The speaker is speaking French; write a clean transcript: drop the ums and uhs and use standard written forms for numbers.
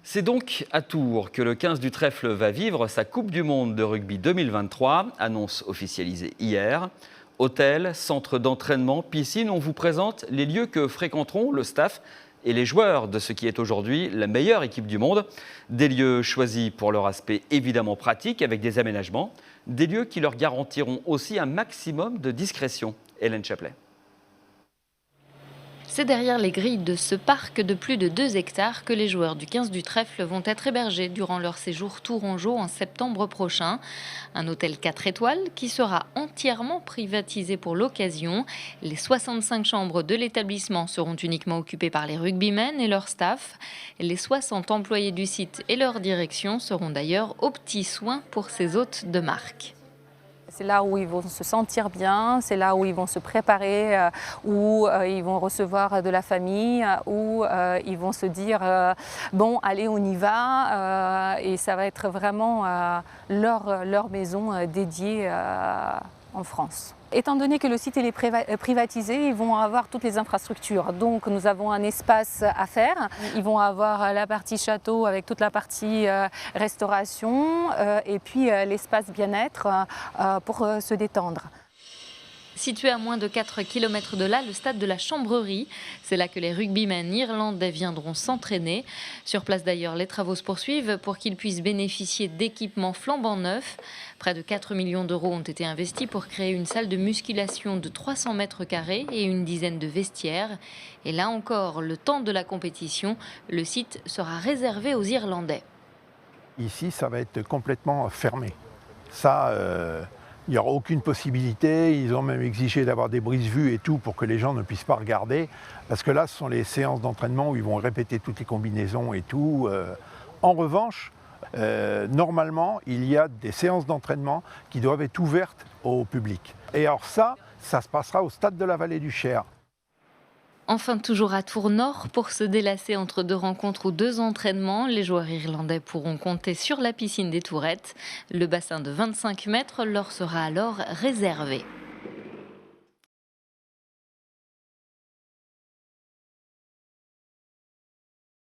C'est donc à Tours que le 15 du Trèfle va vivre sa Coupe du Monde de rugby 2023, annonce officialisée hier. Hôtel, centre d'entraînement, piscine, on vous présente les lieux que fréquenteront le staff et les joueurs de ce qui est aujourd'hui la meilleure équipe du monde. Des lieux choisis pour leur aspect évidemment pratique avec des aménagements, des lieux qui leur garantiront aussi un maximum de discrétion. Hélène Chaplet. C'est derrière les grilles de ce parc de plus de 2 hectares que les joueurs du 15 du Trèfle vont être hébergés durant leur séjour tourangeau en septembre prochain. Un hôtel 4 étoiles qui sera entièrement privatisé pour l'occasion. Les 65 chambres de l'établissement seront uniquement occupées par les rugbymen et leur staff. Les 60 employés du site et leur direction seront d'ailleurs aux petits soins pour ces hôtes de marque. C'est là où ils vont se sentir bien, c'est là où ils vont se préparer, où ils vont recevoir de la famille, où ils vont se dire bon allez on y va et ça va être vraiment leur maison dédiée en France. Étant donné que le site est privatisé, ils vont avoir toutes les infrastructures. Donc nous avons un espace à faire. Ils vont avoir la partie château avec toute la partie restauration et puis l'espace bien-être pour se détendre. Situé à moins de 4 km de là, le stade de la Chambrerie. C'est là que les rugbymen irlandais viendront s'entraîner. Sur place d'ailleurs, les travaux se poursuivent pour qu'ils puissent bénéficier d'équipements flambant neufs. Près de 4 millions d'euros ont été investis pour créer une salle de musculation de 300 mètres carrés et une dizaine de vestiaires. Et là encore, le temps de la compétition, le site sera réservé aux Irlandais. Ici, ça va être complètement fermé. Ça... il n'y aura aucune possibilité, ils ont même exigé d'avoir des brise-vues et tout pour que les gens ne puissent pas regarder. Parce que là, ce sont les séances d'entraînement où ils vont répéter toutes les combinaisons et tout. En revanche, normalement, il y a des séances d'entraînement qui doivent être ouvertes au public. Et alors ça se passera au stade de la Vallée du Cher. Enfin, toujours à Tours Nord, pour se délasser entre 2 rencontres ou 2 entraînements, les joueurs irlandais pourront compter sur la piscine des Tourettes. Le bassin de 25 mètres leur sera alors réservé.